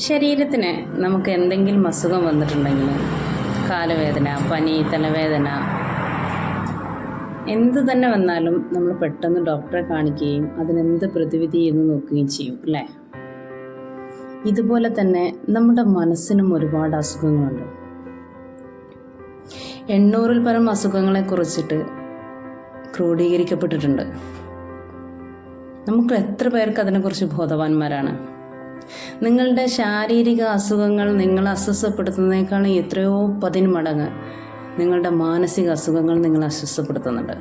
ശരീരത്തിന് നമുക്ക് എന്തെങ്കിലും അസുഖം വന്നിട്ടുണ്ടെങ്കിൽ കാലുവേദന, പനി, തലവേദന എന്ത് തന്നെ വന്നാലും നമ്മൾ പെട്ടെന്ന് ഡോക്ടറെ കാണിക്കുകയും അതിനെന്ത് പ്രതിവിധി എന്ന് നോക്കുകയും ചെയ്യും അല്ലേ? ഇതുപോലെ തന്നെ നമ്മുടെ മനസ്സിനും ഒരുപാട് അസുഖങ്ങളുണ്ട്. 800-ൽ പരം അസുഖങ്ങളെ കുറിച്ചിട്ട് ക്രോഡീകരിക്കപ്പെട്ടിട്ടുണ്ട്. നമുക്ക് എത്ര പേർക്ക് അതിനെക്കുറിച്ച് ബോധവാന്മാരാണ്? നിങ്ങളുടെ ശാരീരിക അസുഖങ്ങൾ നിങ്ങളെ അസ്വസ്ഥപ്പെടുത്തുന്നതിനേക്കാളും എത്രയോ 10 മടങ്ങ് നിങ്ങളുടെ മാനസിക അസുഖങ്ങൾ നിങ്ങളെ അസ്വസ്ഥപ്പെടുത്തുന്നുണ്ട്.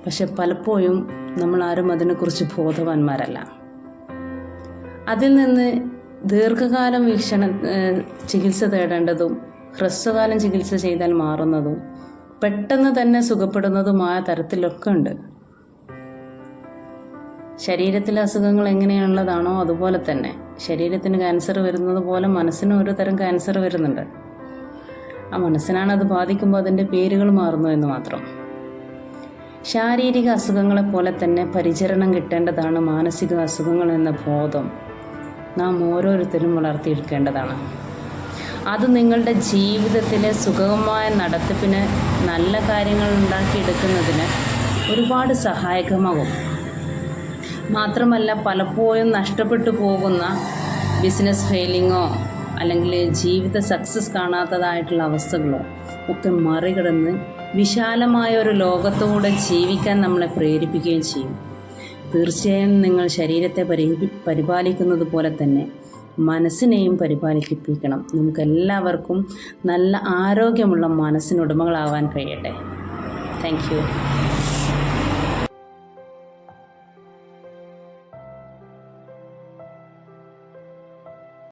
പക്ഷെ പലപ്പോഴും നമ്മളാരും അതിനെക്കുറിച്ച് ബോധവാന്മാരല്ല. അതിൽ നിന്ന് ദീർഘകാലം ചികിത്സ തേടേണ്ടതും ഹ്രസ്വകാലം ചികിത്സ ചെയ്താൽ മാറുന്നതും പെട്ടെന്ന് തന്നെ സുഖപ്പെടുന്നതുമായ തരത്തിലൊക്കെ ഉണ്ട്. ശരീരത്തിലെ അസുഖങ്ങൾ എങ്ങനെയുള്ളതാണോ അതുപോലെ തന്നെ ശരീരത്തിന് ക്യാൻസർ വരുന്നത് പോലെ മനസ്സിനും ഒരു തരം ക്യാൻസർ വരുന്നുണ്ട്. ആ മനസ്സിനാണ് അത് ബാധിക്കുമ്പോൾ അതിൻ്റെ പേരുകൾ മാറുന്നു എന്ന് മാത്രം. ശാരീരിക അസുഖങ്ങളെപ്പോലെ തന്നെ പരിചരണം കിട്ടേണ്ടതാണ് മാനസിക അസുഖങ്ങൾ എന്ന ബോധം നാം ഓരോരുത്തരും വളർത്തിയെടുക്കേണ്ടതാണ്. അത് നിങ്ങളുടെ ജീവിതത്തിലെ സുഗമമായ നടത്തിപ്പിന്, നല്ല കാര്യങ്ങൾ ഉണ്ടാക്കിയെടുക്കുന്നതിന് ഒരുപാട് സഹായകമാകും. മാത്രമല്ല, പലപ്പോഴും നഷ്ടപ്പെട്ടു പോകുന്ന ബിസിനസ് ഫെയിലിങ്ങോ അല്ലെങ്കിൽ ജീവിത സക്സസ് കാണാത്തതായിട്ടുള്ള അവസ്ഥകളോ ഒക്കെ മറികടന്ന് വിശാലമായ ഒരു ലോകത്തോടെ ജീവിക്കാൻ നമ്മളെ പ്രേരിപ്പിക്കുകയും ചെയ്യും. തീർച്ചയായും നിങ്ങൾ ശരീരത്തെ പരിപാലിക്കുന്നത് പോലെ തന്നെ മനസ്സിനെയും പരിപാലിപ്പിക്കണം. നമുക്കെല്ലാവർക്കും നല്ല ആരോഗ്യമുള്ള മനസ്സിനുടമകളാവാൻ കഴിയട്ടെ. Thank you.